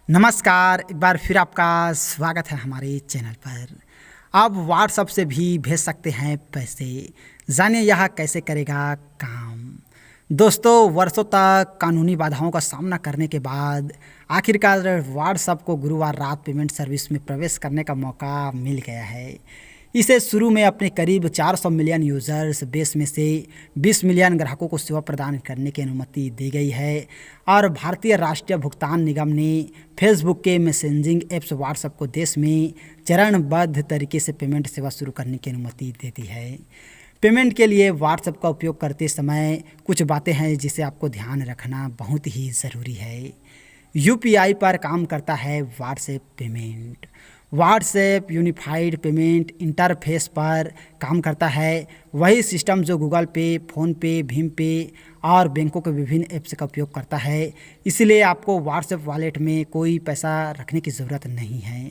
नमस्कार, एक बार फिर आपका स्वागत है हमारे चैनल पर। आप व्हाट्सएप से भी भेज सकते हैं पैसे। जानिए यह कैसे करेगा काम। दोस्तों, वर्षों तक कानूनी बाधाओं का सामना करने के बाद आखिरकार व्हाट्सएप को गुरुवार रात पेमेंट सर्विस में प्रवेश करने का मौका मिल गया है। इसे शुरू में अपने करीब 400 मिलियन यूज़र्स बेस में से 20 मिलियन ग्राहकों को सेवा प्रदान करने की अनुमति दी गई है और भारतीय राष्ट्रीय भुगतान निगम ने फेसबुक के मैसेजिंग ऐप्स व्हाट्सएप को देश में चरणबद्ध तरीके से पेमेंट सेवा शुरू करने की अनुमति दे दी है। पेमेंट के लिए व्हाट्सएप का उपयोग करते समय कुछ बातें हैं जिसे आपको ध्यान रखना बहुत ही ज़रूरी है। यूपीआई पर काम करता है WhatsApp payment. WhatsApp unified payment interface पर काम करता है, वही सिस्टम जो गूगल पे, फ़ोन पे, भीम पे और बैंकों के विभिन्न ऐप्स का उपयोग करता है। इसलिए आपको व्हाट्सएप वॉलेट में कोई पैसा रखने की ज़रूरत नहीं है।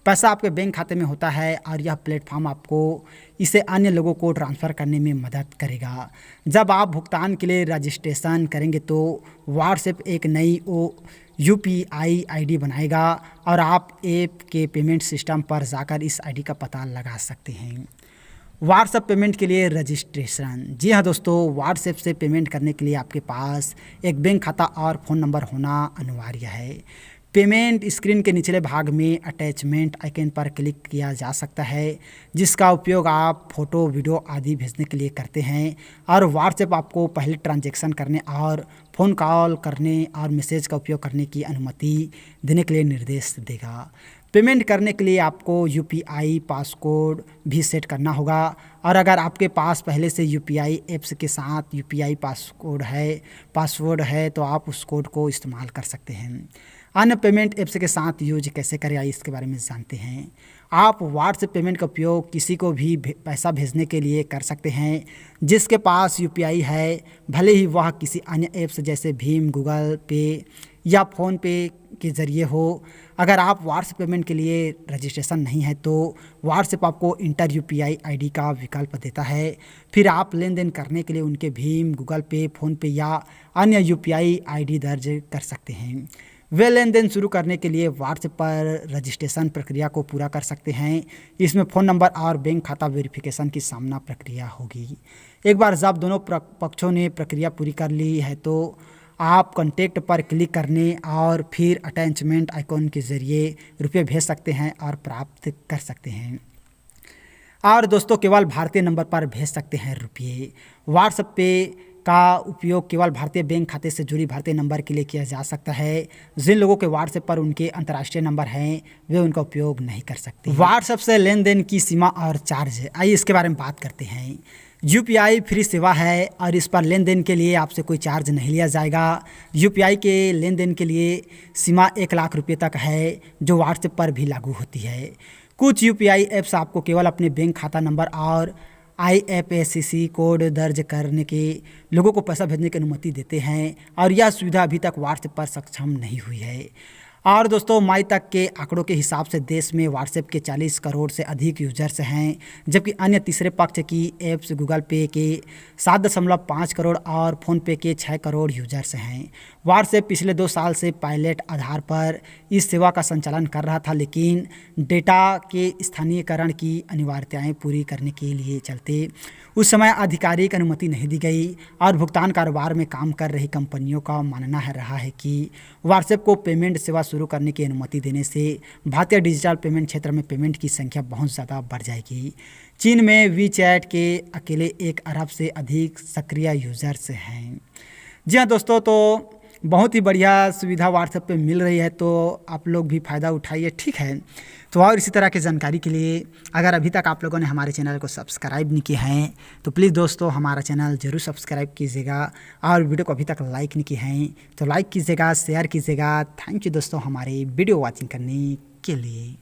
पैसा आपके बैंक खाते में होता है और यह प्लेटफॉर्म आपको इसे अन्य लोगों को ट्रांसफ़र करने में मदद करेगा। जब आप भुगतान के लिए रजिस्ट्रेशन करेंगे तो व्हाट्सएप एक नई यूपीआई आईडी बनाएगा और आप ऐप के पेमेंट सिस्टम पर जाकर इस आईडी का पता लगा सकते हैं। व्हाट्सएप पेमेंट के लिए रजिस्ट्रेशन। जी हाँ दोस्तों, व्हाट्सएप से पेमेंट करने के लिए आपके पास एक बैंक खाता और फ़ोन नंबर होना अनिवार्य है। पेमेंट स्क्रीन के निचले भाग में अटैचमेंट आइकन पर क्लिक किया जा सकता है, जिसका उपयोग आप फ़ोटो, वीडियो आदि भेजने के लिए करते हैं और व्हाट्सएप आपको पहले ट्रांजैक्शन करने और फ़ोन कॉल करने और मैसेज का उपयोग करने की अनुमति देने के लिए निर्देश देगा। पेमेंट करने के लिए आपको यूपीआई पासकोड भी सेट करना होगा और अगर आपके पास पहले से यूपीआई ऐप्स के साथ यूपीआई पासवर्ड है तो आप उस कोड को इस्तेमाल कर सकते हैं। अन्य पेमेंट ऐप्स के साथ यूज कैसे करें आइए इसके बारे में जानते हैं। आप व्हाट्सएप पेमेंट का उपयोग किसी को भी पैसा भेजने के लिए कर सकते हैं जिसके पास यूपीआई है, भले ही वह किसी अन्य ऐप्स जैसे भीम, गूगल पे या फ़ोन पे के ज़रिए हो। अगर आप व्हाट्सएप पेमेंट के लिए रजिस्ट्रेशन नहीं है तो व्हाट्सएप आपको इंटर यूपीआई आईडी का विकल्प देता है। फिर आप लेन देन करने के लिए उनके भीम, गूगल पे, फ़ोन पे या अन्य यूपीआई आईडी दर्ज कर सकते हैं। वे लेन देन शुरू करने के लिए व्हाट्सएप पर रजिस्ट्रेशन प्रक्रिया को पूरा कर सकते हैं। इसमें फ़ोन नंबर और बैंक खाता वेरिफिकेशन की सामना प्रक्रिया होगी। एक बार जब दोनों पक्षों ने प्रक्रिया पूरी कर ली है तो आप कॉन्टैक्ट पर क्लिक करने और फिर अटैचमेंट आइकॉन के ज़रिए रुपये भेज सकते हैं और प्राप्त कर सकते हैं। और दोस्तों, केवल भारतीय नंबर पर भेज सकते हैं रुपये। व्हाट्सएप पे का उपयोग केवल भारतीय बैंक खाते से जुड़ी भारतीय नंबर के लिए किया जा सकता है। जिन लोगों के व्हाट्सएप पर उनके अंतर्राष्ट्रीय नंबर हैं वे उनका उपयोग नहीं कर सकते। व्हाट्सएप से लेन देन की सीमा और चार्ज, आइए इसके बारे में बात करते हैं। यूपीआई फ्री सेवा है और इस पर लेन देन के लिए आपसे कोई चार्ज नहीं लिया जाएगा। यूपीआई के लेन देन के लिए सीमा 1 लाख रुपये तक है जो व्हाट्सएप पर भी लागू होती है। कुछ यूपीआई ऐप्स आपको केवल अपने बैंक खाता नंबर और IFSC कोड दर्ज करने के लोगों को पैसा भेजने की अनुमति देते हैं और यह सुविधा अभी तक व्हाट्सएप पर सक्षम नहीं हुई है। और दोस्तों, मई तक के आंकड़ों के हिसाब से देश में व्हाट्सएप के 40 करोड़ से अधिक यूजर्स हैं, जबकि अन्य तीसरे पक्ष की ऐप्स गूगल पे के 7.5 करोड़ और फ़ोनपे के 6 करोड़ यूजर्स हैं। व्हाट्सएप पिछले 2 साल से पायलट आधार पर इस सेवा का संचालन कर रहा था, लेकिन डेटा के स्थानीयकरण की अनिवार्यताएं पूरी करने के लिए चलते उस समय आधिकारिक अनुमति नहीं दी गई और भुगतान कारोबार में काम कर रही कंपनियों का मानना रहा है कि व्हाट्सएप को पेमेंट सेवा शुरू करने की अनुमति देने से भारतीय डिजिटल पेमेंट क्षेत्र में पेमेंट की संख्या बहुत ज़्यादा बढ़ जाएगी। चीन में वीचैट के अकेले 1 अरब से अधिक सक्रिय यूजर्स हैं। जी हाँ दोस्तों, तो बहुत ही बढ़िया सुविधा व्हाट्सएप पे मिल रही है, तो आप लोग भी फ़ायदा उठाइए, ठीक है। तो और इसी तरह की जानकारी के लिए अगर अभी तक आप लोगों ने हमारे चैनल को सब्सक्राइब नहीं किया है तो प्लीज़ दोस्तों हमारा चैनल ज़रूर सब्सक्राइब कीजिएगा और वीडियो को अभी तक लाइक नहीं किए हैं तो लाइक कीजिएगा, शेयर कीजिएगा। थैंक यू दोस्तों हमारे वीडियो वॉचिंग करने के लिए।